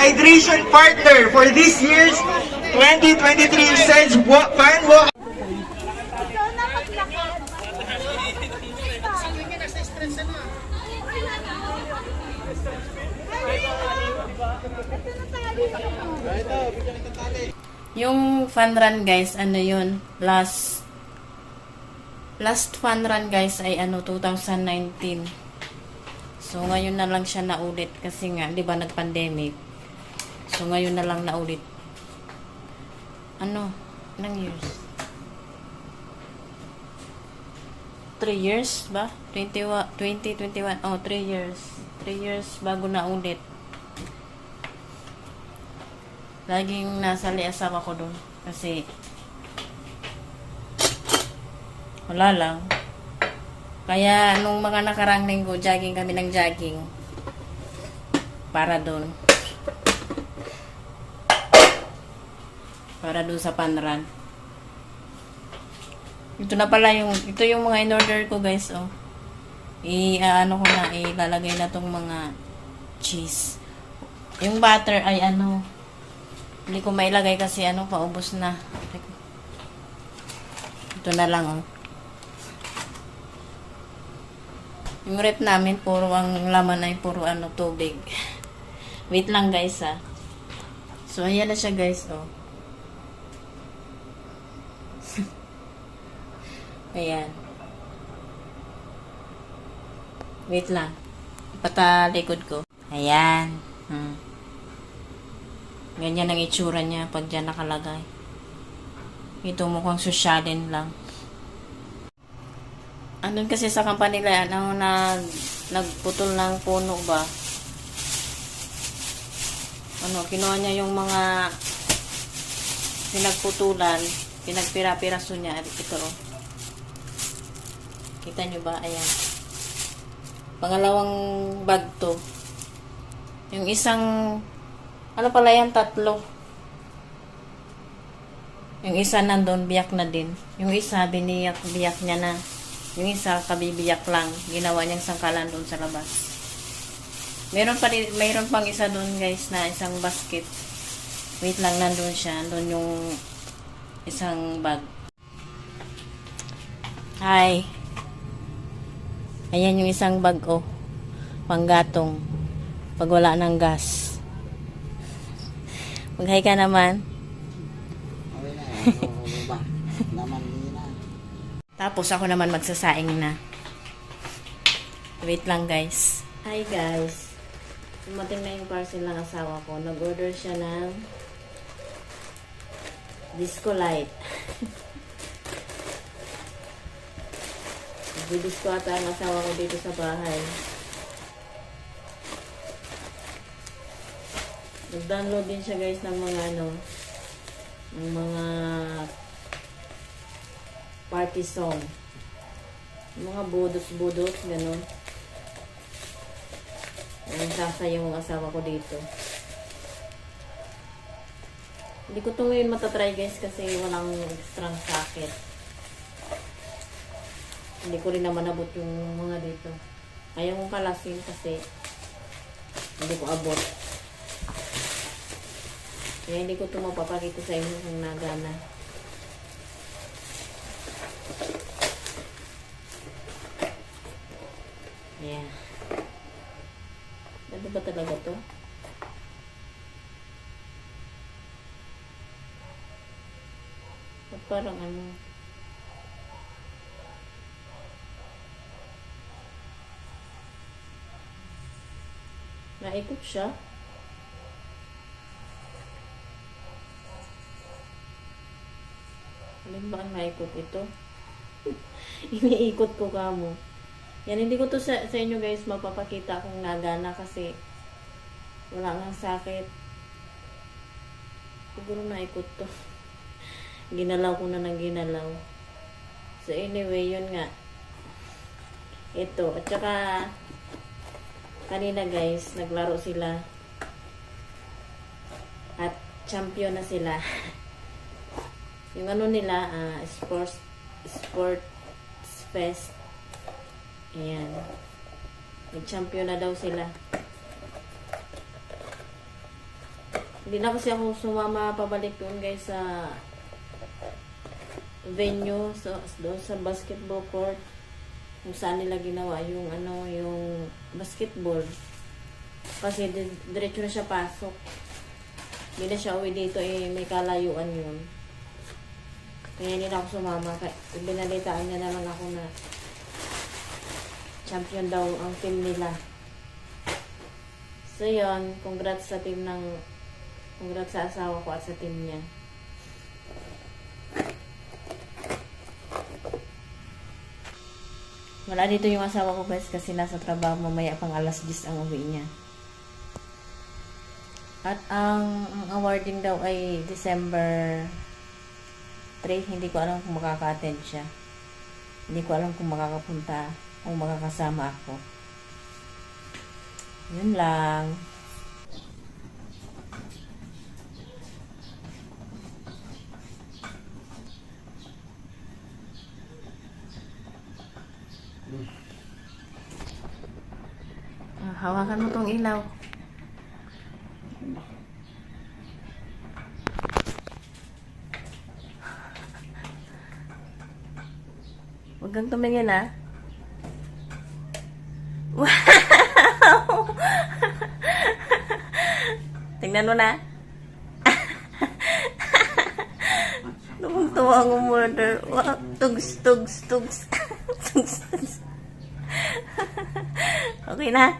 hydration partner for this year's 2023 Sedge Fan Walk. Yung fun run guys, ano yun, last fun run guys ay 2019. So ngayon na lang siya naulit kasi nga 'di ba nag-pandemic. So ngayon na lang naulit. Ilang years? 3 years ba? 2021. Oh, 3 years. 3 years bago naulit. Laging nasa liasawa ko doon kasi wala lang. Kaya nung mga nakarang linggo, jogging kami ng jogging para doon. Para doon sa panran. Ito na pala ito yung mga in-order ko guys, oh. Ano ko na, ilalagay na tong mga cheese. Yung butter ay hindi ko mailagay kasi paubos na. Ito na lang, oh. Yung rep namin, puro ang laman ay puro tubig. Wait lang guys, ha. So, ayan na siya guys, oh. Ayan. Wait lang. Ipatalikod ko. Ayan. Ganyan ang itsura niya pag dyan nakalagay. Ito mukhang sosyalin lang. Andun kasi sa company nila, nagputol ng puno ba? Kinuha niya yung mga pinagputulan, pinagpira-piraso niya. Ito, oh. Kita nyo ba? Ayan. Pangalawang bag to. Yung isang pala yan, 3. Yung isa nandun, biyak na din. Yung isa, biyak niya na. Yung isa, kabibiyak lang. Ginawa niyang sangkalan doon sa labas. Mayroon pang isa doon guys na isang basket. Wait lang, nandun siya. Nandun yung isang bag. Hi. Ayan yung isang bag, oh. Panggatong. Pag wala ng gas. Mag-hi ka naman. Tapos ako naman magsasaing na. Wait lang guys. Hi guys. Dumating na yung parcel ng asawa ko. Nag-order siya ng Disco Light. Nag-disco ata ang asawa ko dito sa bahay. Nag-download din siya guys ng mga ng mga party song. Mga budos-budos, gano'n. Nagsasayaw yung asawa ko dito. Hindi ko ito ngayon matatry guys kasi walang extra socket. Hindi ko rin naman abot yung mga dito. Ayaw kong kalasin kasi hindi ko abot. Kaya hindi ko ito mapapakita sa inyo kung nagana. Ayan. Ano ba talaga to? At parang naikot siya. Alin ba ang naikot ito? Iniikot ko kamo. Yan, hindi ko to sa inyo guys mapapakita kung nagana kasi wala nga sakit. Siguro naikot to. Ginalaw ko na ng ginalaw. So anyway, yun nga. Ito. At saka kanina guys, naglaro sila. At champion na sila. Yung nila, sports fest. Ayan. Nag-champion na daw sila. Hindi na kasi ako sumama pabalik doon guys sa venue, doon sa basketball court kung saan nila ginawa yung yung basketball. Kasi diretso na siya pasok. Hindi na siya uwi dito may kalayuan yun. Kaya hindi na ako sumama. Binalitaan niya naman ako na champion daw ang team nila. So yun, congrats sa asawa ko at sa team niya. Wala dito yung asawa ko guys kasi nasa trabaho, mamaya pang alas 10 ang uwi niya. At ang awarding daw ay December 3. Hindi ko alam kung makaka-attend siya. Hindi ko alam kung makakapunta o makakasama ako. Yun lang. Hawakan mo tong ilaw. Huwag kang tumingin, ha? Wow! Tingnan mo na. Tuwang-tuwa ang umorder. Wow! Tugs, tugs, tugs. Tugs, tugs. Okay na?